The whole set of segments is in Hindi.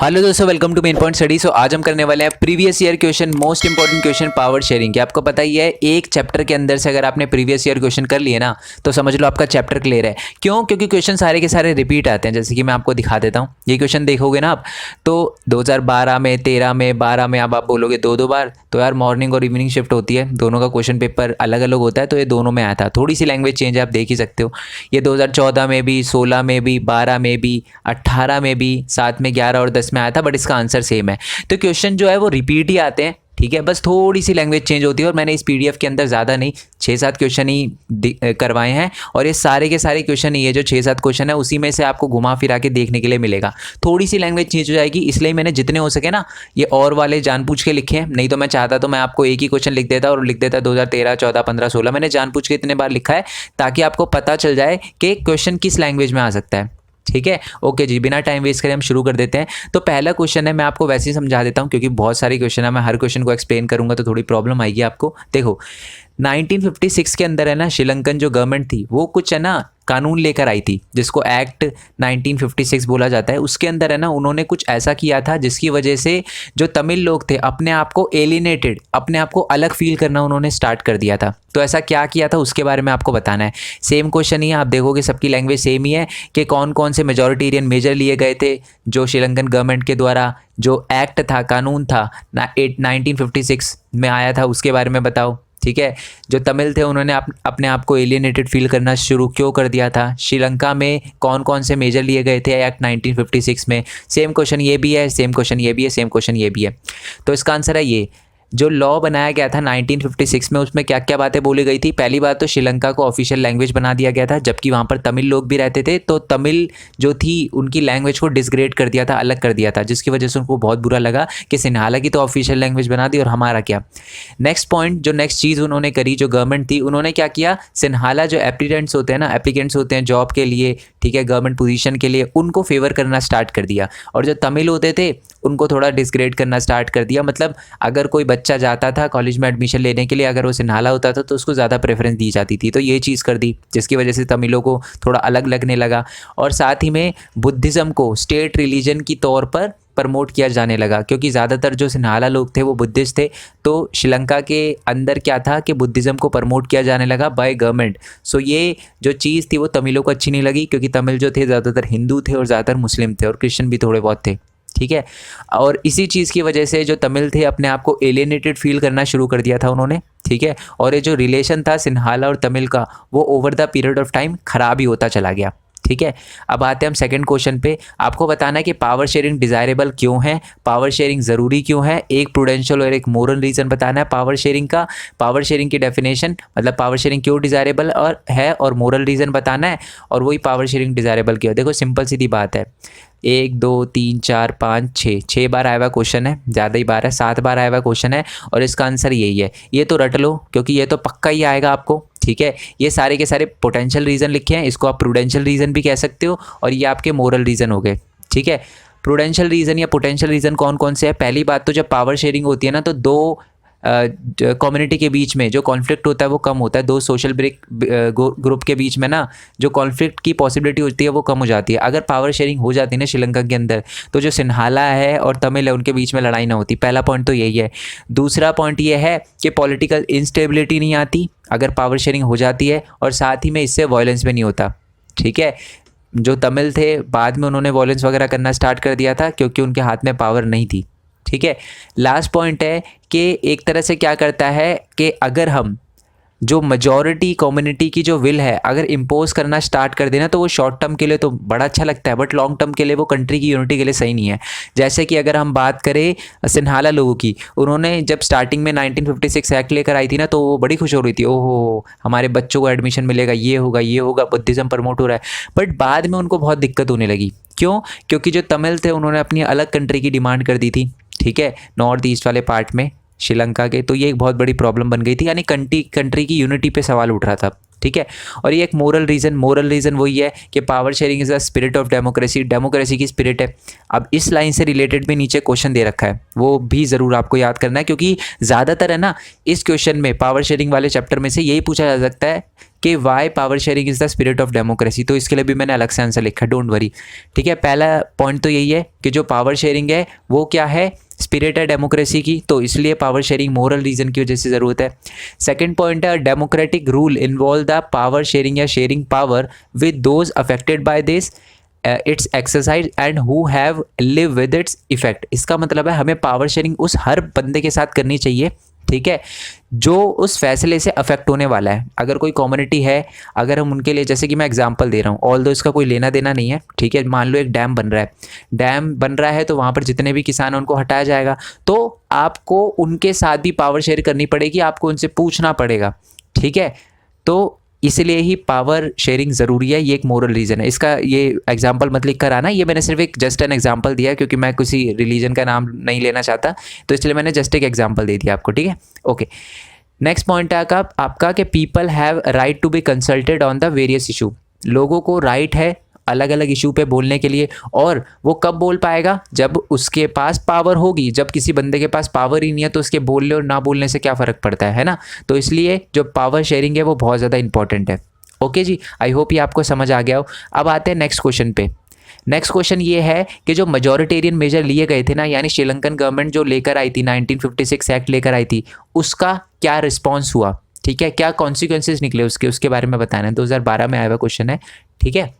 हेलो दोस्तों, welcome to main point study. So आज हम करने वाले हैं previous year question, most important question power sharing के। आपको पता ही है, एक चैप्टर के अंदर से अगर आपने प्रीवियस ईयर क्वेश्चन कर लिए ना तो समझ लो आपका चैप्टर क्लियर है। क्यों? क्योंकि क्वेश्चन सारे के सारे रिपीट आते हैं। जैसे कि मैं आपको दिखा देता हूँ, ये क्वेश्चन देखोगे ना आप, तो 2012 में, 13 में, 12 में अब आप बोलोगे दो दो बार, तो यार मॉर्निंग और इवनिंग शिफ्ट होती है, दोनों का क्वेश्चन पेपर अलग अलग होता है, तो ये दोनों में आया था। थोड़ी सी लैंग्वेज चेंज है, आप देख ही सकते हो। ये 2014 में भी, 16 में भी, 12 में भी, 18 में भी, 7 में, 11 और 10 में आया था, बट इसका आंसर सेम है। तो क्वेश्चन जो है वो रिपीट ही आते हैं, ठीक है, बस थोड़ी सी लैंग्वेज चेंज होती है। और मैंने इस पीडीएफ के अंदर ज़्यादा नहीं, 6-7 क्वेश्चन ही करवाए हैं, और ये सारे के सारे क्वेश्चन ही है, जो 6-7 क्वेश्चन है उसी में से आपको घुमा फिरा के देखने के लिए मिलेगा। थोड़ी सी लैंग्वेज चेंज हो जाएगी, इसलिए मैंने जितने हो सके ना ये और वाले जानबूझ के लिखे हैं। नहीं तो मैं चाहता तो मैं आपको एक ही क्वेश्चन लिख देता और लिख देता 2013, 14, 15, 16। मैंने जानबूझ के इतने बार लिखा है ताकि आपको पता चल जाए कि क्वेश्चन किस लैंग्वेज में आ सकता है, ठीक है। ओके जी, बिना टाइम वेस्ट करे हम शुरू कर देते हैं। तो पहला क्वेश्चन है, मैं आपको वैसे ही समझा देता हूँ क्योंकि बहुत सारे क्वेश्चन है, मैं हर क्वेश्चन को एक्सप्लेन करूंगा तो थोड़ी प्रॉब्लम आएगी आपको। देखो 1956 के अंदर है ना, श्रीलंकन जो गवर्नमेंट थी वो कुछ है ना कानून लेकर आई थी, जिसको एक्ट 1956 बोला जाता है। उसके अंदर है ना उन्होंने कुछ ऐसा किया था जिसकी वजह से जो तमिल लोग थे अपने आप को एलिनेटेड, अपने आप को अलग फील करना उन्होंने स्टार्ट कर दिया था। तो ऐसा क्या किया था उसके बारे में आपको बताना है। सेम क्वेश्चन ही है, आप देखोगे सबकी लैंग्वेज सेम ही है कि कौन कौन से मेजॉरिटेरियन मेजर लिए गए थे जो श्रीलंकन गवर्नमेंट के द्वारा जो एक्ट था, कानून था 1956 में आया था, उसके बारे में बताओ, ठीक है। जो तमिल थे उन्होंने अपने आप को एलियनेटेड फील करना शुरू क्यों कर दिया था, श्रीलंका में कौन कौन से मेजर लिए गए थे एक्ट 1956 में। सेम क्वेश्चन ये भी है, सेम क्वेश्चन ये भी है, सेम क्वेश्चन ये भी है। तो इसका आंसर है ये। जो लॉ बनाया गया था 1956 में, उसमें क्या क्या बातें बोली गई थी। पहली बात तो श्रीलंका को ऑफिशियल लैंग्वेज बना दिया गया था, जबकि वहाँ पर तमिल लोग भी रहते थे, तो तमिल जो थी उनकी लैंग्वेज को डिसग्रेड कर दिया था, अलग कर दिया था, जिसकी वजह से उनको बहुत बुरा लगा कि सिन्हाला की तो ऑफिशियल लैंग्वेज बना दी और हमारा क्या। नेक्स्ट पॉइंट, जो नेक्स्ट चीज़ उन्होंने करी, जो गवर्नमेंट थी, उन्होंने क्या किया, सिन्हाला जो एप्लीकेंट्स होते हैं ना, एप्लीकेंट्स होते हैं जॉब के लिए, ठीक है, गवर्नमेंट पोजीशन के लिए, उनको फेवर करना स्टार्ट कर दिया। और जो तमिल होते थे उनको थोड़ा डिसग्रेड करना स्टार्ट कर दिया। मतलब अगर कोई बच्चा जाता था कॉलेज में एडमिशन लेने के लिए, अगर वो सिन्हाला होता था तो उसको ज़्यादा प्रेफरेंस दी जाती थी। तो ये चीज़ कर दी जिसकी वजह से तमिलों को थोड़ा अलग लगने लगा। और साथ ही में बुद्धिज़्म को स्टेट रिलीजन की तौर पर प्रमोट किया जाने लगा, क्योंकि ज़्यादातर जो सिन्हाला लोग थे वो बुद्धिस्ट थे। तो श्रीलंका के अंदर क्या था कि बुद्धिज़्म को प्रमोट किया जाने लगा बाय गवर्नमेंट। सो ये जो चीज़ थी वो तमिलों को अच्छी नहीं लगी, क्योंकि तमिल जो थे ज़्यादातर हिंदू थे और ज़्यादातर मुस्लिम थे और क्रिश्चियन भी थोड़े बहुत थे, ठीक है। और इसी चीज़ की वजह से जो तमिल थे अपने आप को एलियनेटेड फील करना शुरू कर दिया था उन्होंने, ठीक है। और ये जो रिलेशन था सिन्हाला और तमिल का, वो over the period of time ख़राब ही होता चला गया, ठीक है। अब आते हैं हम सेकंड क्वेश्चन पे। आपको बताना है कि पावर शेयरिंग डिज़ायरेबल क्यों है, पावर शेयरिंग ज़रूरी क्यों है। एक प्रूडेंशियल और एक मोरल रीज़न बताना है पावर शेयरिंग का। पावर शेयरिंग की डेफिनेशन, मतलब पावर शेयरिंग क्यों डिज़ायरेबल और मोरल रीज़न बताना है, और वही पावर शेयरिंग डिज़ायरेबल क्यों है। देखो सिंपल सीधी बात है, 1 2 3 4 5 6 बार आया हुआ क्वेश्चन है, ज़्यादा ही बार है, 7 बार आया हुआ क्वेश्चन है, और इसका आंसर यही है। ये तो रट लो क्योंकि ये तो पक्का ही आएगा आपको, ठीक है। ये सारे के सारे पोटेंशियल रीज़न लिखे हैं, इसको आप प्रूडेंशियल रीज़न भी कह सकते हो, और ये आपके मोरल रीज़न हो गए, ठीक है। प्रूडेंशियल रीज़न या पोटेंशियल रीज़न कौन कौन से है। पहली बात तो जब पावर शेयरिंग होती है ना, तो दो कम्युनिटी के बीच में जो कॉन्फ्लिक्ट होता है वो कम होता है। दो सोशल ग्रुप के बीच में ना जो कॉन्फ्लिक्ट की पॉसिबिलिटी होती है वो कम हो जाती है। अगर पावर शेयरिंग हो जाती है ना श्रीलंका के अंदर, तो जो सिन्हाला है और तमिल है उनके बीच में लड़ाई ना होती। पहला पॉइंट तो यही है। दूसरा पॉइंट ये है कि पॉलिटिकल इंस्टेबिलिटी नहीं आती अगर पावर शेयरिंग हो जाती है, और साथ ही में इससे वायलेंस भी नहीं होता, ठीक है। जो तमिल थे बाद में उन्होंने वायलेंस वगैरह करना स्टार्ट कर दिया था क्योंकि उनके हाथ में पावर नहीं थी, ठीक है। लास्ट पॉइंट है कि एक तरह से क्या करता है कि अगर हम जो मेजॉरिटी कम्युनिटी की जो विल है अगर इम्पोज करना स्टार्ट कर देना, तो वो शॉर्ट टर्म के लिए तो बड़ा अच्छा लगता है, बट लॉन्ग टर्म के लिए वो कंट्री की यूनिटी के लिए सही नहीं है। जैसे कि अगर हम बात करें सिन्हाला लोगों की, उन्होंने जब स्टार्टिंग में 1956 एक्ट लेकर आई थी ना, तो वो बड़ी खुश हो रही थी, ओहो हमारे बच्चों को एडमिशन मिलेगा, ये होगा ये होगा, बुद्धिज़्म प्रमोट हो रहा है। बट बाद में उनको बहुत दिक्कत होने लगी। क्यों? क्योंकि जो तमिल थे उन्होंने अपनी अलग कंट्री की डिमांड कर दी थी, ठीक है, नॉर्थ ईस्ट वाले पार्ट में श्रीलंका के। तो ये एक बहुत बड़ी प्रॉब्लम बन गई थी, यानी कंट्री की यूनिटी पे सवाल उठ रहा था, ठीक है। और ये एक मोरल रीज़न वही है कि power sharing is the spirit of democracy, democracy की स्पिरिट है। अब इस लाइन से रिलेटेड भी नीचे क्वेश्चन दे रखा है, वो भी ज़रूर आपको याद करना है, क्योंकि ज़्यादातर है ना इस क्वेश्चन में पावर शेयरिंग वाले चैप्टर में से यही पूछा जा सकता है कि why power sharing is the spirit of democracy. तो इसके लिए भी मैंने अलग से आंसर लिखा, डोंट वरी। ठीक है, पहला पॉइंट तो यही है कि जो पावर शेयरिंग है वो क्या है, स्पिरिट है डेमोक्रेसी की, तो इसलिए पावर शेयरिंग मोरल रीज़न की वजह से ज़रूरत है। सेकंड पॉइंट है democratic rule involve the power sharing या sharing power with those affected by this its exercise and who have live with its effect. इसका मतलब है हमें पावर शेयरिंग उस हर बंदे के साथ करनी चाहिए, ठीक है, जो उस फैसले से अफेक्ट होने वाला है। अगर कोई कम्युनिटी है, अगर हम उनके लिए, जैसे कि मैं एग्जांपल दे रहा हूँ, ऑल दो इसका कोई लेना देना नहीं है, ठीक है, मान लो एक डैम बन रहा है तो वहाँ पर जितने भी किसान हैं उनको हटाया जाएगा, तो आपको उनके साथ भी पावर शेयर करनी पड़ेगी, आपको उनसे पूछना पड़ेगा, ठीक है। तो इसलिए ही पावर शेयरिंग ज़रूरी है, ये एक मोरल रीज़न है। इसका ये एग्जांपल मत लिख कर आना, ये मैंने सिर्फ एक जस्ट एन एग्जांपल दिया क्योंकि मैं किसी रिलीजन का नाम नहीं लेना चाहता, तो इसलिए मैंने जस्ट एक एग्जांपल दे दिया आपको, ठीक है। ओके, नेक्स्ट पॉइंट है आपका कि people have right to be consulted on the various issue. लोगों को राइट है अलग अलग इशू पे बोलने के लिए, और वो कब बोल पाएगा, जब उसके पास पावर होगी। जब किसी बंदे के पास पावर ही नहीं है तो उसके बोलने और ना बोलने से क्या फ़र्क पड़ता है ना। तो इसलिए जो पावर शेयरिंग है वो बहुत ज़्यादा इंपॉर्टेंट है। ओके जी, आई होप ये आपको समझ आ गया हो। अब आते हैं नेक्स्ट क्वेश्चन पे। नेक्स्ट क्वेश्चन ये है कि जो मेजॉरिटेरियन मेजर लिए गए थे ना, यानी श्रीलंकन गवर्नमेंट जो लेकर आई थी 1956 एक्ट लेकर आई थी, उसका क्या रिस्पॉन्स हुआ, ठीक है, क्या कॉन्सिक्वेंसेज निकले उसके बारे में बताना है। 2012 में आया हुआ क्वेश्चन है, ठीक है।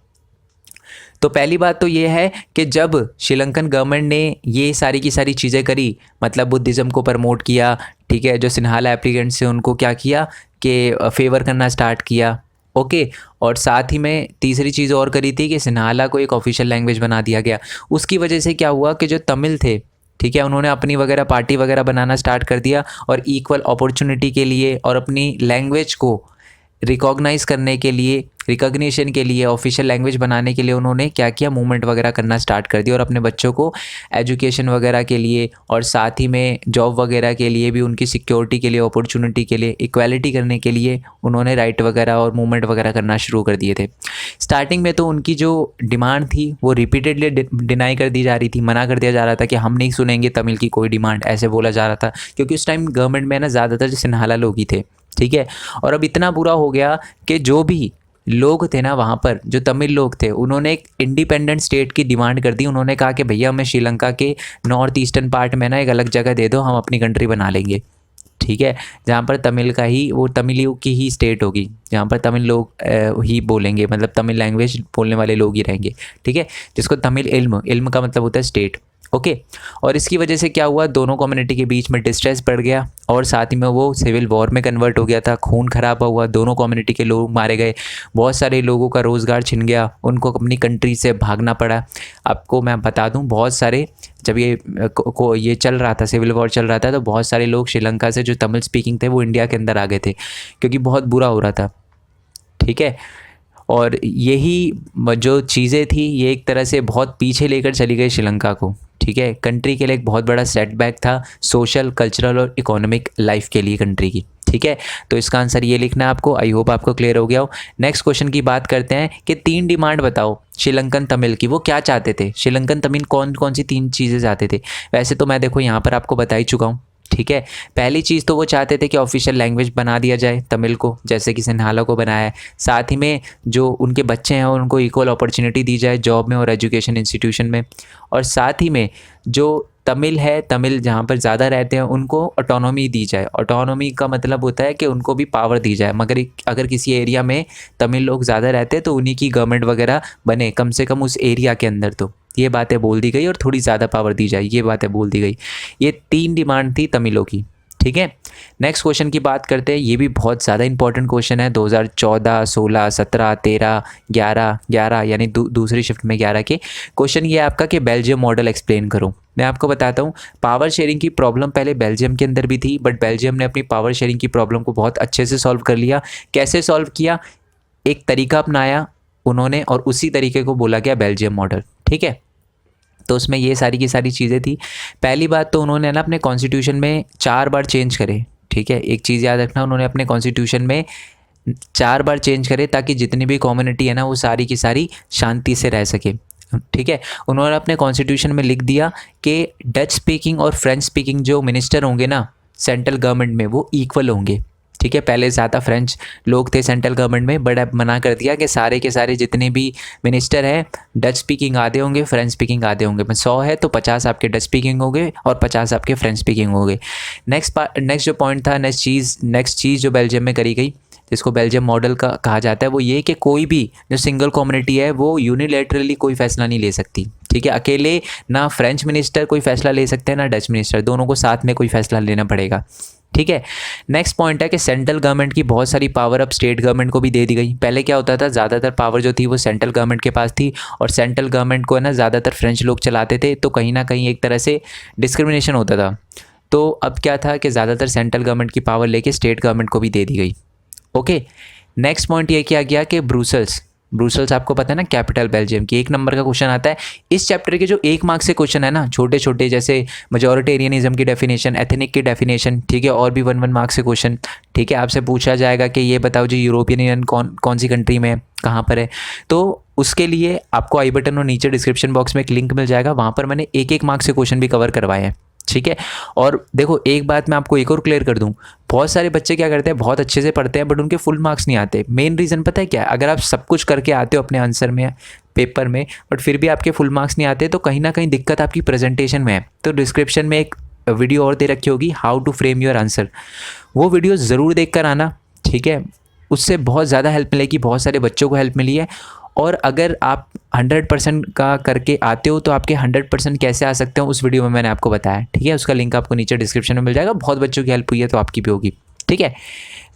तो पहली बात तो ये है कि जब श्रीलंकन गवर्नमेंट ने ये सारी की सारी चीज़ें करी, मतलब बुद्धिज़्म को प्रमोट किया, ठीक है, जो सिन्हाला एप्लीकेंट्स से उनको क्या किया कि फेवर करना स्टार्ट किया, ओके। और साथ ही में तीसरी चीज़ और करी थी कि सिन्हाला को एक ऑफिशियल लैंग्वेज बना दिया गया। उसकी वजह से क्या हुआ कि जो तमिल थे, ठीक है, उन्होंने अपनी वगैरह पार्टी वगैरह बनाना स्टार्ट कर दिया, और इक्वल अपॉर्चुनिटी के लिए और अपनी लैंग्वेज को रिकॉग्नाइज़ करने के लिए, रिकॉग्निशन के लिए, ऑफिशियल लैंग्वेज बनाने के लिए उन्होंने क्या किया, मूवमेंट वगैरह करना स्टार्ट कर दिया, और अपने बच्चों को एजुकेशन वगैरह के लिए और साथ ही में जॉब वगैरह के लिए भी, उनकी सिक्योरिटी के लिए, अपॉर्चुनिटी के लिए, इक्वालिटी करने के लिए उन्होंने राइट वगैरह और मूवमेंट वगैरह करना शुरू कर दिए थे। स्टार्टिंग में तो उनकी जो डिमांड थी वो रिपीटेडली डिनाई कर दी जा रही थी, मना कर दिया जा रहा था कि हम नहीं सुनेंगे तमिल की कोई डिमांड, ऐसे बोला जा रहा था, क्योंकि उस टाइम गवर्नमेंट में ना ज़्यादातर सिन्हाला लोग ही थे, ठीक है। और अब इतना बुरा हो गया कि जो भी लोग थे ना वहाँ पर, जो तमिल लोग थे, उन्होंने एक इंडिपेंडेंट स्टेट की डिमांड कर दी। उन्होंने कहा कि भैया हमें श्रीलंका के नॉर्थ ईस्टर्न पार्ट में ना एक अलग जगह दे दो, हम अपनी कंट्री बना लेंगे, ठीक है, जहाँ पर तमिल का ही, वो तमिलियों की ही स्टेट होगी, जहाँ पर तमिल लोग ही बोलेंगे, मतलब तमिल लैंग्वेज बोलने वाले लोग ही रहेंगे, ठीक है, जिसको तमिल इल्म का मतलब होता है स्टेट, ओके। और इसकी वजह से क्या हुआ, दोनों कम्युनिटी के बीच में डिस्ट्रेस बढ़ गया, और साथ ही में वो सिविल वॉर में कन्वर्ट हो गया था, खून खराब हुआ, दोनों कम्युनिटी के लोग मारे गए, बहुत सारे लोगों का रोज़गार छिन गया, उनको अपनी कंट्री से भागना पड़ा। आपको मैं बता दूं, बहुत सारे, जब ये चल रहा था, सिविल वॉर चल रहा था, तो बहुत सारे लोग श्रीलंका से जो तमिल स्पीकिंग थे वो इंडिया के अंदर आ गए थे, क्योंकि बहुत बुरा हो रहा था, ठीक है। और यही जो चीज़ें थी ये एक तरह से बहुत पीछे लेकर चली गई श्रीलंका को, ठीक है। कंट्री के लिए एक बहुत बड़ा सेटबैक था, सोशल, कल्चरल और इकोनॉमिक लाइफ के लिए कंट्री की, ठीक है। तो इसका आंसर ये लिखना है आपको। आई होप आपको क्लियर हो गया हो। नेक्स्ट क्वेश्चन की बात करते हैं कि 3 डिमांड बताओ श्रीलंकन तमिल की, वो क्या चाहते थे, श्रीलंकन तमिल कौन कौन सी 3 चीज़ें चाहते थे। वैसे तो मैं देखो यहाँ पर आपको बता ही चुका हूँ, ठीक है। पहली चीज़ तो वो चाहते थे कि ऑफिशियल लैंग्वेज बना दिया जाए तमिल को, जैसे कि सिन्हाला को बनाया है। साथ ही में जो उनके बच्चे हैं उनको इक्वल अपॉर्चुनिटी दी जाए जॉब में और एजुकेशन इंस्टीट्यूशन में। और साथ ही में जो तमिल है, तमिल जहाँ पर ज़्यादा रहते हैं उनको ऑटोनॉमी दी जाए। ऑटोनॉमी का मतलब होता है कि उनको भी पावर दी जाए, मगर अगर किसी एरिया में तमिल लोग ज़्यादा रहते हैं तो उन्हीं की गवर्नमेंट वगैरह बने, कम से कम उस एरिया के अंदर। तो ये बातें बोल दी गई, और थोड़ी ज़्यादा पावर दी जाए, ये बातें बोल दी गई। ये 3 डिमांड थी तमिलों की, ठीक है। नेक्स्ट क्वेश्चन की बात करते हैं, ये भी बहुत ज़्यादा इंपॉर्टेंट क्वेश्चन है। 2014, 16, 17, 13, 11 यानी दूसरी शिफ्ट में 11 के क्वेश्चन ये है आपका कि बेल्जियम मॉडल एक्सप्लेन करो। मैं आपको बताता हूँ, पावर शेयरिंग की प्रॉब्लम पहले बेल्जियम के अंदर भी थी, बट बेल्जियम ने अपनी पावर शेयरिंग की प्रॉब्लम को बहुत अच्छे से सॉल्व कर लिया। कैसे सॉल्व किया, एक तरीका अपनाया उन्होंने, और उसी तरीके को बोला गया बेल्जियम मॉडल, ठीक है। तो उसमें ये सारी की सारी चीज़ें थी। पहली बात तो उन्होंने ना अपने कॉन्स्टिट्यूशन में 4 बार चेंज करे, ठीक है। एक चीज़ याद रखना, उन्होंने अपने कॉन्स्टिट्यूशन में 4 बार चेंज करें ताकि जितनी भी कम्युनिटी है ना वो सारी की सारी शांति से रह सके। ठीक है, उन्होंने अपने कॉन्स्टिट्यूशन में लिख दिया कि डच स्पीकिंग और फ्रेंच स्पीकिंग जो मिनिस्टर होंगे ना सेंट्रल गवर्नमेंट में वो इक्वल होंगे। ठीक है, पहले ज़्यादा फ्रेंच लोग थे सेंट्रल गवर्नमेंट में, बट अब मना कर दिया कि सारे के सारे जितने भी मिनिस्टर हैं डच स्पीकिंग आधे होंगे, फ्रेंच स्पीकिंग आधे होंगे। 100 है तो 50 आपके डच स्पीकिंग होंगे और 50 आपके फ्रेंच स्पीकिंग होंगे। नेक्स्ट जो पॉइंट था, नेक्स्ट चीज़ जो बेल्जियम में करी गई, जिसको बेल्जियम मॉडल का कहा जाता है, वो ये कि कोई भी जो सिंगल कम्युनिटी है वो यूनिलेटरली कोई फैसला नहीं ले सकती। ठीक है, अकेले ना फ्रेंच मिनिस्टर कोई फैसला ले सकते हैं ना डच मिनिस्टर, दोनों को साथ में कोई फैसला लेना पड़ेगा। ठीक है, नेक्स्ट पॉइंट है कि सेंट्रल गवर्नमेंट की बहुत सारी पावर अब स्टेट गवर्नमेंट को भी दे दी गई। पहले क्या होता था, ज़्यादातर पावर जो थी वो सेंट्रल गवर्नमेंट के पास थी और सेंट्रल गवर्नमेंट को है ना ज़्यादातर फ्रेंच लोग चलाते थे, तो कहीं ना कहीं एक तरह से डिस्क्रिमिनेशन होता था। तो अब क्या था कि ज़्यादातर सेंट्रल गवर्नमेंट की पावर लेके स्टेट गवर्नमेंट को भी दे दी गई। ओके, नेक्स्ट पॉइंट ये किया गया कि ब्रुसेल्स आपको पता है ना कैपिटल बेल्जियम की। 1 नंबर का क्वेश्चन आता है इस चैप्टर के, जो 1 मार्क्स से क्वेश्चन है ना छोटे छोटे, जैसे मेजॉरिटेरियनिज्म की डेफिनेशन, एथनिक की डेफिनेशन, ठीक है, और भी 1 मार्क्स से क्वेश्चन। ठीक है, आपसे पूछा जाएगा कि ये बताओ जी यूरोपियन यूनियन कौन सी कंट्री में है, कहाँ पर है। तो उसके लिए आपको आई बटन और नीचे डिस्क्रिप्शन बॉक्स में एक लिंक मिल जाएगा, वहाँ पर मैंने 1 मार्क्स से क्वेश्चन भी कवर करवाए हैं। ठीक है, और देखो एक बात मैं आपको एक और क्लियर कर दूं, बहुत सारे बच्चे क्या करते हैं, बहुत अच्छे से पढ़ते हैं बट उनके फुल मार्क्स नहीं आते। मेन रीज़न पता है क्या है, अगर आप सब कुछ करके आते हो अपने आंसर में, पेपर में, बट फिर भी आपके फुल मार्क्स नहीं आते, तो कहीं ना कहीं दिक्कत आपकी प्रेजेंटेशन में है। तो डिस्क्रिप्शन में एक वीडियो और दे रखी होगी, how to frame your answer, वो वीडियो ज़रूर देख कर आना। ठीक है, उससे बहुत ज़्यादा हेल्प मिलेगी, बहुत सारे बच्चों को हेल्प मिली है। और अगर आप 100% का करके आते हो तो आपके 100% कैसे आ सकते हो उस वीडियो में मैंने आपको बताया। ठीक है, उसका लिंक आपको नीचे डिस्क्रिप्शन में मिल जाएगा। बहुत बच्चों की हेल्प हुई है तो आपकी भी होगी। ठीक है,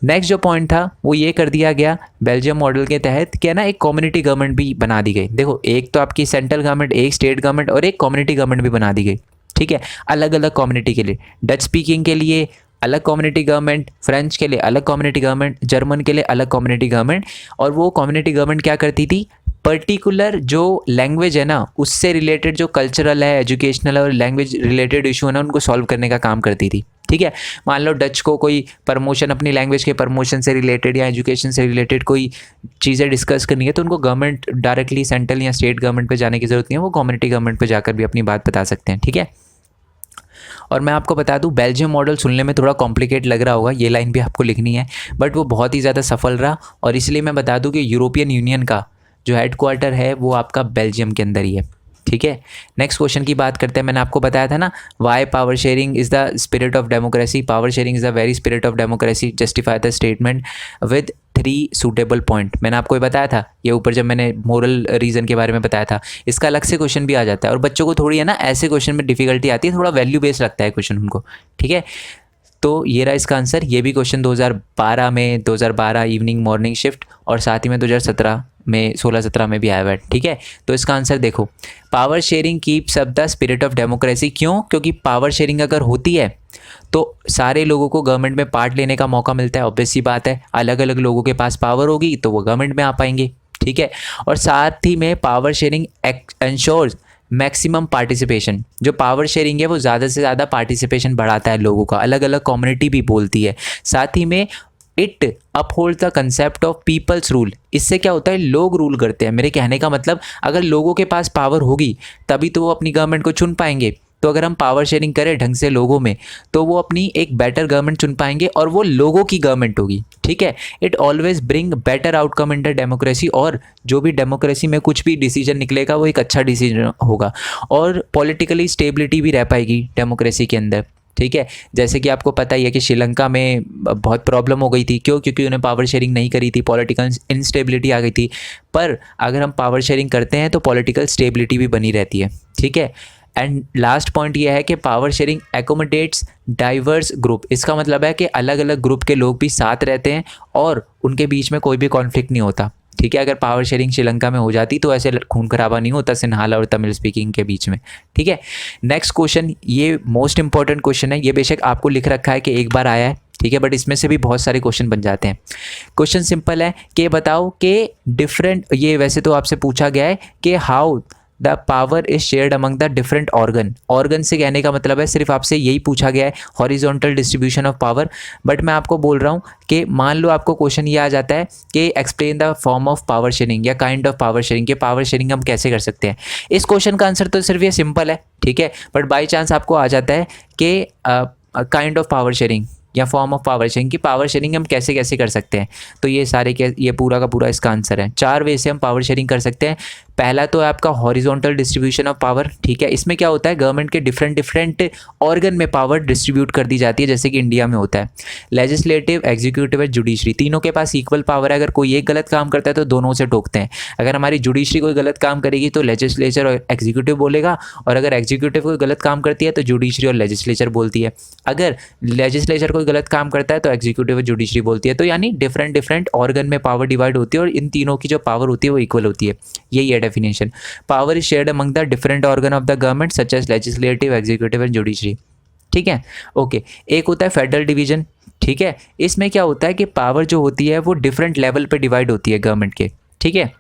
नेक्स्ट जो पॉइंट था वो ये कर दिया गया बेल्जियम मॉडल के तहत क्या ना, एक कम्युनिटी गवर्नमेंट भी बना दी गई। देखो एक तो आपकी सेंट्रल गवर्नमेंट, एक स्टेट गवर्नमेंट और एक कम्युनिटी गवर्नमेंट भी बना दी गई। ठीक है, अलग अलग कम्युनिटी के लिए, डच स्पीकिंग के लिए अलग कम्युनिटी गवर्नमेंट, फ्रेंच के लिए अलग कम्युनिटी गवर्नमेंट, जर्मन के लिए अलग कम्युनिटी गवर्नमेंट। और वो कम्युनिटी गवर्नमेंट क्या करती थी, पर्टिकुलर जो लैंग्वेज है ना उससे रिलेटेड जो कल्चरल है, एजुकेशनल और लैंग्वेज रिलेटेड इशू है ना उनको सॉल्व करने का काम करती थी। ठीक है, मान लो डच को कोई प्रमोशन, अपनी लैंग्वेज के प्रमोशन से रिलेटेड या एजुकेशन से रिलेटेड कोई चीज़ें डिस्कस करनी है तो उनको गवर्नमेंट डायरेक्टली सेंट्रल या स्टेट गवर्नमेंट पे जाने की ज़रूरत नहीं है, वो कम्युनिटी गवर्नमेंट पे जाकर भी अपनी बात बता सकते हैं। ठीक है, और मैं आपको बता दूं बेल्जियम मॉडल सुनने में थोड़ा कॉम्प्लिकेट लग रहा होगा, ये लाइन भी आपको लिखनी है, बट वो बहुत ही ज़्यादा सफल रहा। और इसलिए मैं बता दूं कि यूरोपियन यूनियन का जो हेडक्वार्टर है वो आपका बेल्जियम के अंदर ही है। ठीक है, नेक्स्ट क्वेश्चन की बात करते हैं। मैंने आपको बताया था ना, why power sharing is the spirit of democracy, power sharing is the very spirit of democracy, justify the statement with 3 suitable point. मैंने आपको ये बताया था, ये ऊपर जब मैंने मोरल रीज़न के बारे में बताया था, इसका अलग से क्वेश्चन भी आ जाता है। और बच्चों को थोड़ी है ना ऐसे क्वेश्चन में डिफिकल्टी आती है, थोड़ा वैल्यू बेस्ड लगता है क्वेश्चन उनको। ठीक है, तो ये रहा इसका आंसर। ये भी क्वेश्चन 2012 में, 2012 इवनिंग मॉर्निंग शिफ्ट, और साथ ही में 2017 में, 16-17 में भी आया हुआ है। ठीक है, तो इसका आंसर देखो, power sharing keeps up the spirit of democracy. क्यों? क्योंकि पावर शेयरिंग अगर होती है तो सारे लोगों को गवर्नमेंट में पार्ट लेने का मौका मिलता है। ऑब्वियस सी बात है, अलग अलग लोगों के पास पावर होगी तो वो गवर्नमेंट में आ पाएंगे। ठीक है, और साथ ही में power sharing ensures maximum participation. जो पावर शेयरिंग है वो ज़्यादा से ज़्यादा पार्टिसिपेशन बढ़ाता है लोगों का, अलग अलग कम्युनिटी भी बोलती है। साथ ही में it uphold the concept of people's rule. इससे क्या होता है, लोग रूल करते हैं। मेरे कहने का मतलब, अगर लोगों के पास पावर होगी तभी तो वो अपनी गवर्नमेंट को चुन पाएंगे। तो अगर हम पावर शेयरिंग करें ढंग से लोगों में तो वो अपनी एक बेटर गवर्नमेंट चुन पाएंगे और वो लोगों की गवर्नमेंट होगी। ठीक है, it always bring better outcome in the democracy. और जो भी डेमोक्रेसी में कुछ भी डिसीजन निकलेगा वो एक अच्छा डिसीजन होगा और पॉलिटिकली स्टेबिलिटी भी रह पाएगी डेमोक्रेसी के अंदर। ठीक है, जैसे कि आपको पता ही है कि श्रीलंका में बहुत प्रॉब्लम हो गई थी। क्यों? क्योंकि उन्हें पावर शेयरिंग नहीं करी थी, पॉलिटिकल इंस्टेबिलिटी आ गई थी। पर अगर हम पावर शेयरिंग करते हैं तो पॉलिटिकल स्टेबिलिटी भी बनी रहती है। ठीक है, एंड लास्ट पॉइंट ये है कि पावर शेयरिंग एकोमोडेट्स डाइवर्स ग्रुप। इसका मतलब है कि अलग अलग ग्रुप के लोग भी साथ रहते हैं और उनके बीच में कोई भी कॉन्फ्लिक्ट नहीं होता। ठीक है, अगर पावर शेयरिंग श्रीलंका में हो जाती तो ऐसे खून खराबा नहीं होता सिन्हाला और तमिल स्पीकिंग के बीच में। ठीक है, नेक्स्ट क्वेश्चन, ये मोस्ट इंपॉर्टेंट क्वेश्चन है। ये बेशक आपको लिख रखा है कि एक बार आया है, ठीक है, बट इसमें से भी बहुत सारे क्वेश्चन बन जाते हैं। क्वेश्चन सिंपल है कि बताओ कि डिफरेंट, ये वैसे तो आपसे पूछा गया है कि how the power is shared among the different organ. Organ से कहने का मतलब है सिर्फ आपसे यही पूछा गया है horizontal distribution of power, but मैं आपको बोल रहा हूँ कि मान लो आपको क्वेश्चन ये आ जाता है कि explain the form of power sharing या काइंड ऑफ पावर शेयरिंग, के पावर शेयरिंग हम कैसे कर सकते हैं। इस क्वेश्चन का आंसर तो सिर्फ ये सिंपल है, ठीक है, बट बाई चांस आपको आ जाता है कि काइंड ऑफ पावर शेयरिंग या फॉर्म ऑफ पावर शेयरिंग, की पावर शेयरिंग हम कैसे कैसे कर सकते हैं। तो ये सारे के ये पूरा का पूरा इसका आंसर है। 4 वे से हम पावर शेयरिंग कर सकते हैं। पहला तो है आपका हॉरिजॉन्टल डिस्ट्रीब्यूशन ऑफ पावर, ठीक है, इसमें क्या होता है गवर्नमेंट के डिफरेंट ऑर्गन में पावर डिस्ट्रीब्यूट कर दी जाती है, जैसे कि इंडिया में होता है। लेजिस्लेटिव, एग्जीक्यूटिव और जुडिशरी, तीनों के पास इक्वल पावर है। अगर कोई एक गलत काम करता है तो दोनों से टोकते हैं। अगर हमारी जुडिशरी कोई गलत काम करेगी तो लेजिस्लेचर और एग्जीक्यूटिव बोलेगा, और अगर एग्जीक्यूटिव कोई गलत काम करती है तो जुडिशरी और लेजिस्लेचर बोलती है। अगर लेजिस्लेचर कोई गलत काम करता है तो एग्जीक्यूटिव और जुडिशरी बोलती है। तो यानी डिफरेंट ऑर्गन में पावर डिवाइड होती है और इन तीनों की जो पावर होती है वो इक्वल होती है। यही है definition. Power is shared among the different organ of the government such as legislative, executive and judiciary, ठीक है, ओके। एक होता है फेडरल डिवीजन, ठीक है, इसमें क्या होता है कि पावर जो होती है वो डिफरेंट लेवल पे डिवाइड होती है गवर्नमेंट के, ठीक है।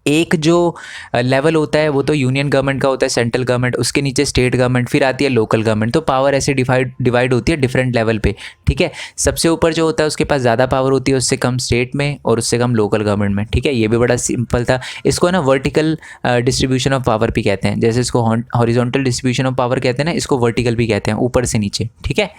एक जो लेवल होता है वो तो यूनियन गवर्नमेंट का होता है, सेंट्रल गवर्नमेंट, उसके नीचे स्टेट गवर्नमेंट, फिर आती है लोकल गवर्नमेंट। तो पावर ऐसे डिवाइड होती है डिफरेंट लेवल पे, ठीक है। सबसे ऊपर जो होता है उसके पास ज़्यादा पावर होती है, उससे कम स्टेट में और उससे कम लोकल गवर्नमेंट में, ठीक है। ये भी बड़ा सिंपल था। इसको ना वर्टिकल डिस्ट्रीब्यूशन ऑफ पावर भी कहते हैं, जैसे इसको हॉरिजॉन्टल डिस्ट्रीब्यूशन ऑफ पावर कहते हैं ना, इसको वर्टिकल भी कहते हैं, ऊपर से नीचे, ठीक है।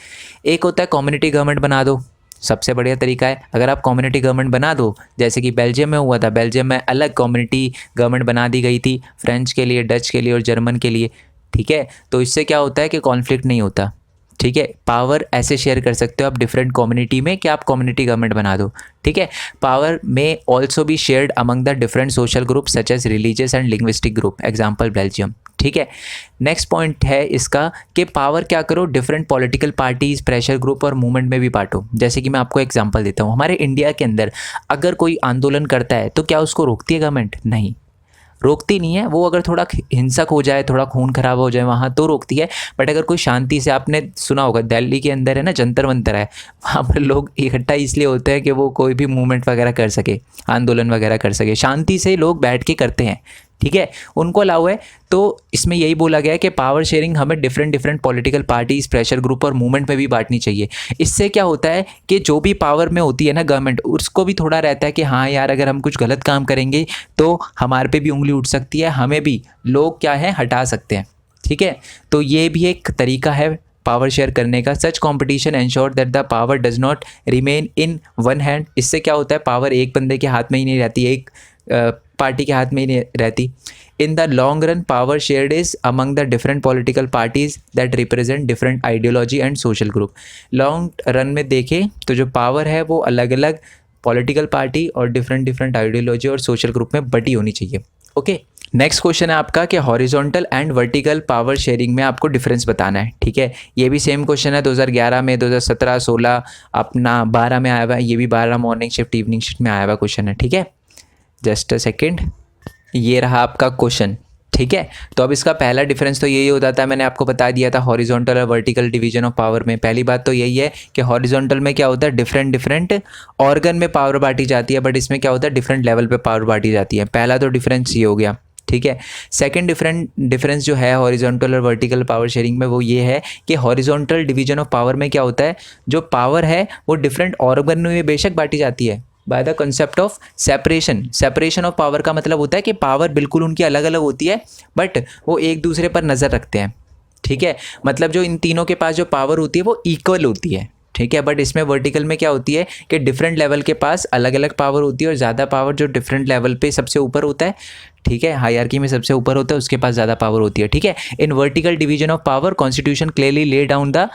एक होता है कम्युनिटी गवर्नमेंट बना दो, सबसे बढ़िया तरीका है। अगर आप कम्युनिटी गवर्नमेंट बना दो, जैसे कि बेल्जियम में हुआ था, बेल्जियम में अलग कम्युनिटी गवर्नमेंट बना दी गई थी, फ्रेंच के लिए, डच के लिए और जर्मन के लिए, ठीक है। तो इससे क्या होता है कि कॉन्फ्लिक्ट नहीं होता, ठीक है। पावर ऐसे शेयर कर सकते हो आप डिफरेंट कम्युनिटी में कि आप कम्युनिटी गवर्नमेंट बना दो, ठीक है। Power may also be shared among the different social group such as religious and linguistic group, example Belgium, ठीक है। नेक्स्ट पॉइंट है इसका कि पावर क्या करो different political parties, pressure group और मूवमेंट में भी बांटो। जैसे कि मैं आपको एग्जांपल देता हूँ, हमारे इंडिया के अंदर अगर कोई आंदोलन करता है तो क्या उसको रोकती है गवर्नमेंट? नहीं, रोकती नहीं है। वो अगर थोड़ा हिंसक हो जाए, थोड़ा खून खराब हो जाए वहाँ तो रोकती है, बट अगर कोई शांति से, आपने सुना होगा दिल्ली के अंदर है ना जंतर मंतर है, वहाँ पर लोग इकट्ठा इसलिए होते हैं कि वो कोई भी मूवमेंट वगैरह कर सके, आंदोलन वगैरह कर सके, शांति से लोग बैठ के करते हैं, ठीक है, उनको अलाउ है। तो इसमें यही बोला गया है कि पावर शेयरिंग हमें different political parties, pressure group और मूवमेंट में भी बांटनी चाहिए। इससे क्या होता है कि जो भी पावर में होती है ना गवर्नमेंट, उसको भी थोड़ा रहता है कि हाँ यार अगर हम कुछ गलत काम करेंगे तो हमारे पे भी उंगली उठ सकती है, हमें भी लोग क्या है हटा सकते हैं, ठीक है। तो ये भी एक तरीका है पावर शेयर करने का। Such competition ensure that the power does not remain in one hand. इससे क्या होता है पावर एक बंदे के हाथ में ही नहीं रहती, एक पार्टी के हाथ में ही नहीं रहती। In the long run power shared is among the different political parties that represent different ideology and social group. Long run में देखें तो जो पावर है वो अलग अलग पॉलिटिकल पार्टी और डिफरेंट आइडियोलॉजी और सोशल ग्रुप में बटी होनी चाहिए, ओके। नेक्स्ट क्वेश्चन है आपका कि horizontal and vertical power sharing में आपको डिफरेंस बताना है, ठीक है। ये भी सेम क्वेश्चन है 2011 में, 2017, 16, अपना 12 में आया हुआ है। ये भी 12 मॉर्निंग शिफ्ट इवनिंग शिफ्ट में आया हुआ क्वेश्चन है, ठीक है। जस्ट अ सेकेंड, ये रहा आपका क्वेश्चन, ठीक है। तो अब इसका पहला डिफरेंस तो यही हो जाता है, मैंने आपको बता दिया था हॉरिजॉन्टल और वर्टिकल डिवीजन ऑफ पावर में। पहली बात तो यही है कि हॉरिजॉन्टल में क्या होता है डिफरेंट ऑर्गन में पावर बांटी जाती है, बट इसमें क्या होता है डिफरेंट लेवल पे पावर बांटी जाती है। पहला तो डिफरेंस ये हो गया, ठीक है। सेकंड डिफरेंस जो है हॉरिजॉन्टल और वर्टिकल पावर शेयरिंग में वो ये है कि हॉरिजॉन्टल डिवीजन ऑफ पावर में क्या होता है, जो पावर है वो डिफरेंट ऑर्गन में बेशक बांटी जाती है by the concept of separation of power. का मतलब होता है कि पावर बिल्कुल उनकी अलग अलग होती है, बट वो एक दूसरे पर नज़र रखते हैं, ठीक है। मतलब जो इन तीनों के पास जो पावर होती है वो इक्वल होती है, ठीक है। बट इसमें वर्टिकल में क्या होती है कि डिफरेंट लेवल के पास अलग अलग पावर होती है और ज़्यादा पावर जो डिफरेंट लेवल पे सबसे ऊपर होता है, ठीक है, हायरार्की में सबसे ऊपर होता है, उसके पास ज़्यादा पावर होती है, ठीक है। In vertical division of power constitution clearly lay down the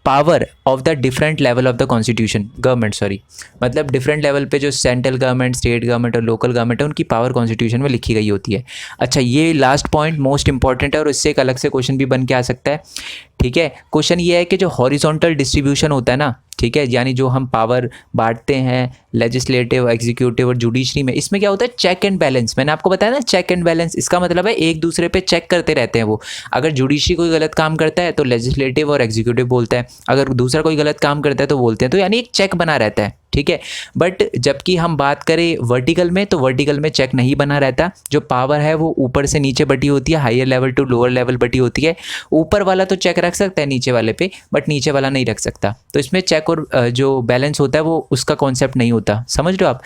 power of the different level of the constitution government, sorry, मतलब डिफरेंट लेवल पे जो सेंट्रल गवर्नमेंट, स्टेट गवर्नमेंट और लोकल गवर्नमेंट है उनकी पावर कॉन्स्टिट्यूशन में लिखी गई होती है। अच्छा, ये लास्ट पॉइंट मोस्ट इंपॉर्टेंट है और इससे एक अलग से क्वेश्चन भी बन के आ सकता है, ठीक है। क्वेश्चन ये है कि जो हॉरिजॉन्टल डिस्ट्रीब्यूशन होता है ना, ठीक है, यानी जो हम पावर बांटते हैं लेजिस्लेटिव, एग्जीक्यूटिव और जुडिशरी में, इसमें क्या होता है, चेक एंड बैलेंस। मैंने आपको बताया ना चेक एंड बैलेंस, इसका मतलब है एक दूसरे पे चेक करते रहते हैं वो। अगर जुडिशरी कोई गलत काम करता है तो लेजिस्लेटिव और एग्जीक्यूटिव बोलता है, अगर दूसरा कोई गलत काम करता है तो बोलते हैं, तो यानी एक चेक बना रहता है, ठीक है। बट जबकि हम बात करें वर्टिकल में, तो वर्टिकल में चेक नहीं बना रहता। जो पावर है वो ऊपर से नीचे बटी होती है, higher level to lower level बटी होती है। ऊपर वाला तो चेक रख सकता है नीचे वाले पे, बट नीचे वाला नहीं रख सकता। तो इसमें चेक और जो बैलेंस होता है वो उसका कॉन्सेप्ट नहीं होता, समझ रहे हो आप।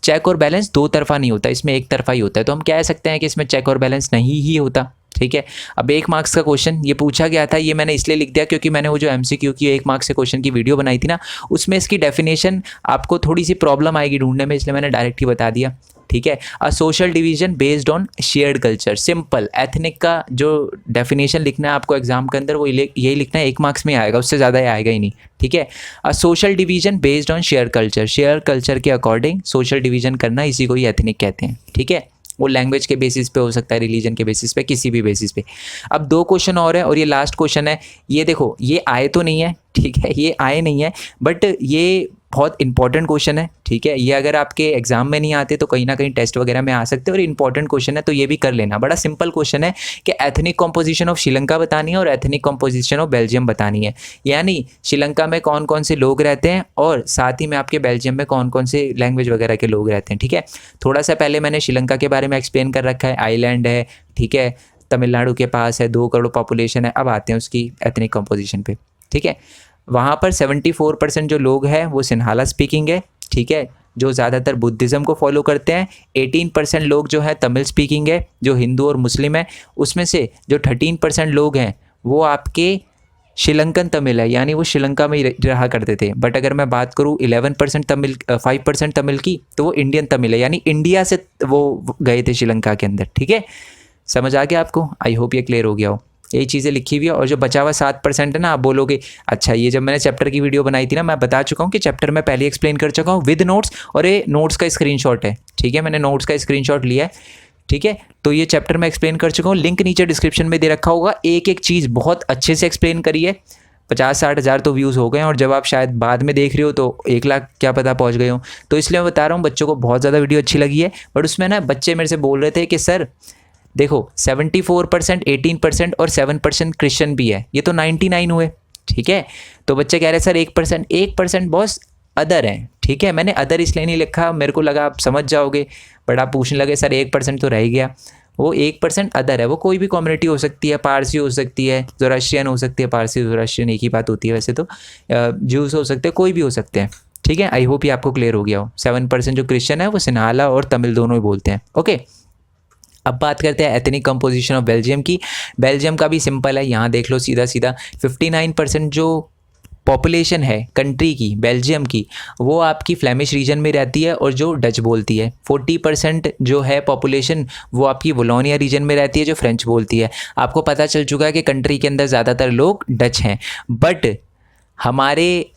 चेक और बैलेंस दो तरफा नहीं होता, इसमें एक तरफा ही होता है। तो हम कह सकते हैं कि इसमें चेक और बैलेंस नहीं ही होता, ठीक है। अब 1 मार्क्स का क्वेश्चन ये पूछा गया था, ये मैंने इसलिए लिख दिया क्योंकि मैंने वो जो MCQ की 1 मार्क्स के क्वेश्चन की वीडियो बनाई थी ना, उसमें इसकी डेफिनेशन आपको थोड़ी सी प्रॉब्लम आएगी ढूंढने में, इसलिए मैंने डायरेक्ट ही बता दिया, ठीक है। A social division based on shared culture, simple. Ethnic का जो डेफिनेशन लिखना है आपको एग्जाम के अंदर वो यही लिखना है, 1 मार्क्स में आएगा, उससे ज़्यादा आएगा ही नहीं, ठीक है। A social division based on share culture, share culture के अकॉर्डिंग सोशल डिवीजन करना, इसी को ही एथनिक कहते हैं, ठीक है। वो लैंग्वेज के बेसिस पे हो सकता है, रिलीजन के बेसिस पे, किसी भी बेसिस पे। अब 2 क्वेश्चन और है और ये लास्ट क्वेश्चन है। ये देखो, ये आए तो नहीं है, ठीक है, ये आए नहीं है, बट ये बहुत इंपॉर्टेंट क्वेश्चन है, ठीक है। ये अगर आपके एग्जाम में नहीं आते तो कहीं ना कहीं टेस्ट वगैरह में आ सकते हैं, और इंपॉर्टेंट क्वेश्चन है, तो ये भी कर लेना। बड़ा सिंपल क्वेश्चन है कि एथनिक कॉम्पोजिशन ऑफ श्रीलंका बतानी है और एथनिक कॉम्पोजिशन ऑफ बेल्जियम बतानी है, यानी श्रीलंका में कौन कौन से लोग रहते हैं और साथ ही में आपके बेल्जियम में कौन कौन से लैंग्वेज वगैरह के लोग रहते हैं, ठीक है। थोड़ा सा पहले मैंने श्रीलंका के बारे में एक्सप्लेन कर रखा है, आइलैंड है, ठीक है, तमिलनाडु के पास है, 2 करोड़ पॉपुलेशन है। अब आते हैं उसकी एथनिक कॉम्पोजिशन पे, ठीक है। वहाँ पर 74% जो लोग हैं वो सिन्हाला स्पीकिंग है, ठीक है, जो ज़्यादातर बुद्धिज़्म को फॉलो करते हैं। 18% लोग जो है तमिल स्पीकिंग है, जो हिंदू और मुस्लिम है। उसमें से जो 13% लोग हैं वो आपके श्रीलंकन तमिल है, यानी वो श्रीलंका में ही रहा करते थे। बट अगर मैं बात करूँ 11% तमिल, 5% तमिल की, तो वो इंडियन तमिल है, यानी इंडिया से वो गए थे श्रीलंका के अंदर, ठीक है। समझ आ गया आपको? आई होप ये क्लियर हो गया हो। यही चीज़ें लिखी हुई है। और जो बचा हुआ 7% है ना, आप बोलोगे अच्छा ये जब मैंने चैप्टर की वीडियो बनाई थी ना, मैं बता चुका हूँ कि चैप्टर में पहले एक्सप्लेन कर चुका हूँ विद नोट्स, और ये नोट्स का स्क्रीनशॉट है, ठीक है, मैंने नोट्स का स्क्रीनशॉट लिया है, ठीक है। तो ये चैप्टर में एक्सप्लेन कर चुका हूँ, लिंक नीचे डिस्क्रिप्शन में दे रखा होगा। एक एक चीज़ बहुत अच्छे से एक्सप्लेन करी है। 50-60 हज़ार तो व्यूज़ हो गए हैं, और जब आप शायद बाद में देख रहे हो तो 1 लाख क्या पता पहुँच गए हो। तो इसलिए मैं बता रहा हूँ, बच्चों को बहुत ज़्यादा वीडियो अच्छी लगी है। बट उसमें ना बच्चे मेरे से बोल रहे थे कि सर देखो 74%, 18% और 7% क्रिश्चियन भी है, ये तो 99 हुए, ठीक है। तो बच्चे कह रहे सर 1% बॉस अदर है, ठीक है। मैंने अदर इसलिए नहीं लिखा, मेरे को लगा आप समझ जाओगे, बट आप पूछने लगे सर 1% तो रह ही गया। वो 1% अदर है, वो कोई भी कम्युनिटी हो सकती है, पारसी हो सकती है, जोरास्ट्रियन हो सकती है, पारसी जोरास्ट्रियन एक ही बात होती है वैसे तो, ज्यूस हो सकते हैं, कोई भी हो सकते हैं, ठीक है। आई होप ये आपको क्लियर हो गया हो। 7% जो क्रिश्चियन है वो सिन्हाला और तमिल दोनों ही बोलते हैं, ओके। अब बात करते हैं एथनिक कंपोजिशन ऑफ बेल्जियम की। बेल्जियम का भी सिंपल है, यहाँ देख लो सीधा सीधा। 59% जो पॉपुलेशन है कंट्री की, बेल्जियम की, वो आपकी फ्लेमिश रीजन में रहती है और जो डच बोलती है। 40% जो है पॉपुलेशन वो आपकी वलोनिया रीजन में रहती है, जो फ्रेंच बोलती है। आपको पता चल चुका है कि कंट्री के अंदर ज़्यादातर लोग डच हैं, बट हमारे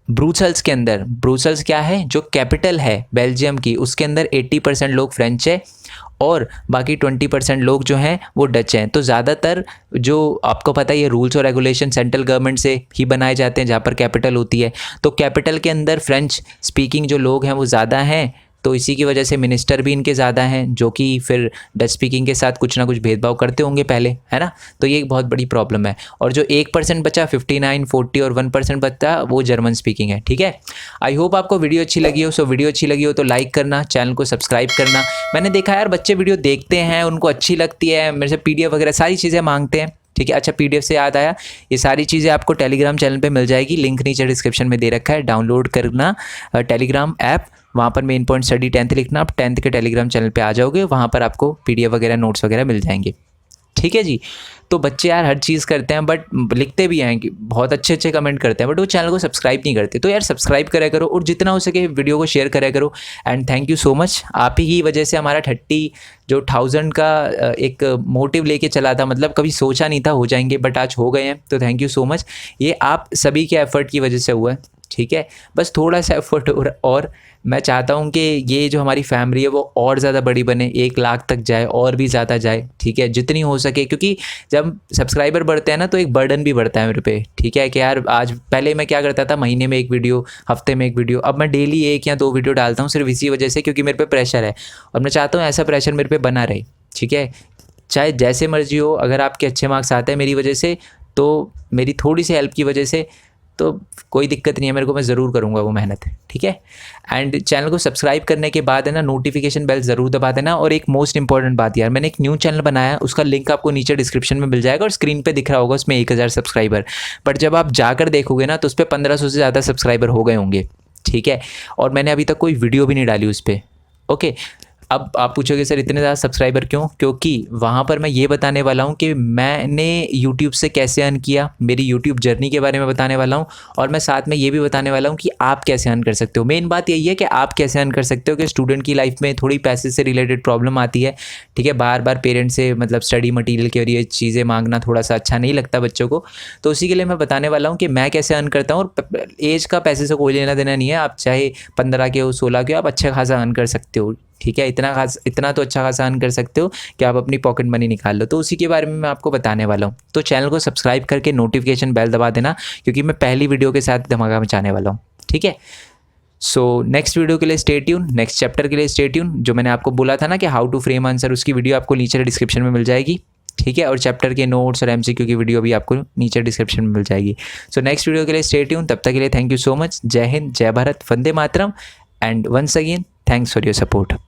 ब्रुसेल्स के अंदर, ब्रुसेल्स क्या है, जो कैपिटल है बेल्जियम की, उसके अंदर 80% लोग फ्रेंच है और बाकी 20% लोग जो हैं वो डच हैं। तो ज़्यादातर जो आपको पता है ये रूल्स और रेगुलेशन सेंट्रल गवर्नमेंट से ही बनाए जाते हैं जहाँ पर कैपिटल होती है। तो कैपिटल के अंदर फ्रेंच स्पीकिंग जो लोग हैं वो ज़्यादा हैं, तो इसी की वजह से मिनिस्टर भी इनके ज़्यादा हैं, जो कि फिर डच स्पीकिंग के साथ कुछ ना कुछ भेदभाव करते होंगे पहले, है ना। तो ये एक बहुत बड़ी प्रॉब्लम है। और जो 1% बचा, 59, 40 और 1% बचा, वो जर्मन स्पीकिंग है, ठीक है। आई होप आपको वीडियो अच्छी लगी हो। सो वीडियो अच्छी लगी हो तो लाइक करना, चैनल को सब्सक्राइब करना। मैंने देखा यार बच्चे वीडियो देखते हैं, उनको अच्छी लगती है, मेरे से PDF वगैरह सारी चीज़ें मांगते हैं, ठीक है। अच्छा PDF से याद आया, ये सारी चीज़ें आपको टेलीग्राम चैनल पे मिल जाएगी, लिंक नीचे डिस्क्रिप्शन में दे रखा है, डाउनलोड करना टेलीग्राम ऐप। वहाँ पर मेन पॉइंट स्टडी 10th लिखना, आप 10th के टेलीग्राम चैनल पे आ जाओगे, वहाँ पर आपको PDF वगैरह नोट्स वगैरह मिल जाएंगे, ठीक है जी। तो बच्चे यार हर चीज़ करते हैं, बट लिखते भी हैं कि बहुत अच्छे अच्छे कमेंट करते हैं, बट वो चैनल को सब्सक्राइब नहीं करते। तो यार सब्सक्राइब करा करो और जितना हो सके वीडियो को शेयर करा करो। And thank you so much, आप ही की वजह से हमारा 30,000 का एक मोटिव लेके चला था, मतलब कभी सोचा नहीं था हो जाएंगे, बट आज हो गए हैं। तो थैंक यू सो मच, ये आप सभी के एफर्ट की वजह से हुआ है, ठीक है, बस थोड़ा सा एफर्ट और मैं चाहता हूँ कि ये जो हमारी फैमिली है वो और ज़्यादा बड़ी बने, 1 लाख तक जाए और भी ज़्यादा जाए, ठीक है, जितनी हो सके, क्योंकि जब सब्सक्राइबर बढ़ते हैं ना तो एक बर्डन भी बढ़ता है मेरे पे, ठीक है, कि यार आज पहले मैं क्या करता था, महीने में 1 वीडियो, हफ्ते में 1 वीडियो, अब मैं डेली 1 या 2 वीडियो डालता हूँ सिर्फ इसी वजह से क्योंकि मेरे पे प्रेशर है और मैं चाहता हूँ ऐसा प्रेशर मेरे पे बना रहे, ठीक है, चाहे जैसे मर्जी हो, अगर आपके अच्छे मार्क्स आते हैं मेरी वजह से, तो मेरी थोड़ी सी हेल्प की वजह से, तो कोई दिक्कत नहीं है मेरे को, मैं ज़रूर करूँगा वो मेहनत, ठीक है। एंड चैनल को सब्सक्राइब करने के बाद है ना नोटिफिकेशन बेल ज़रूर दबा देना। और एक मोस्ट इंपॉर्टेंट बात यार, मैंने एक न्यू चैनल बनाया, उसका लिंक आपको नीचे डिस्क्रिप्शन में मिल जाएगा और स्क्रीन पे दिख रहा होगा, उसमें 1000 सब्सक्राइबर, बट जब आप जाकर देखोगे ना तो उस पर 1500 से ज़्यादा सब्सक्राइबर हो गए होंगे, ठीक है, और मैंने अभी तक कोई वीडियो भी नहीं डाली उस पर, ओके। अब आप पूछोगे सर इतने ज़्यादा सब्सक्राइबर क्यों? क्योंकि वहाँ पर मैं ये बताने वाला हूँ कि मैंने यूट्यूब से कैसे अर्न किया, मेरी यूट्यूब जर्नी के बारे में बताने वाला हूँ, और मैं साथ में ये भी बताने वाला हूँ कि आप कैसे अर्न कर सकते हो। मेन बात यही है कि आप कैसे अर्न कर सकते हो कि स्टूडेंट की लाइफ में थोड़ी पैसे से रिलेटेड प्रॉब्लम आती है, ठीक है, बार बार पेरेंट्स से मतलब स्टडी मटीरियल के लिए चीज़ें मांगना थोड़ा सा अच्छा नहीं लगता बच्चों को, तो उसी के लिए मैं बताने वाला हूँ कि मैं कैसे अर्न करता हूँ। और एज का पैसे से कोई लेना देना नहीं है, आप चाहे 15 के हो, 16 के हो, आप अच्छा खासा अर्न कर सकते हो, ठीक है, इतना तो अच्छा खासा अर्न कर सकते हो कि आप अपनी पॉकेट मनी निकाल लो, तो उसी के बारे में मैं आपको बताने वाला हूँ। तो चैनल को सब्सक्राइब करके नोटिफिकेशन बेल दबा देना, क्योंकि मैं पहली वीडियो के साथ धमाका मचाने वाला हूँ, ठीक है। सो नेक्स्ट वीडियो के लिए स्टे ट्यून, नेक्स्ट चैप्टर के लिए स्टे ट्यून। जो मैंने आपको बोला था ना कि हाउ टू फ्रेम आंसर, उसकी वीडियो आपको नीचे डिस्क्रिप्शन में मिल जाएगी, ठीक है, और चैप्टर के नोट्स और एमसीक्यू की वीडियो भी आपको नीचे डिस्क्रिप्शन में मिल जाएगी। सो नेक्स्ट वीडियो के लिए स्टे ट्यून, तब तक के लिए थैंक यू सो मच। जय हिंद, जय भारत, वंदे मातरम, and once again thanks for your support.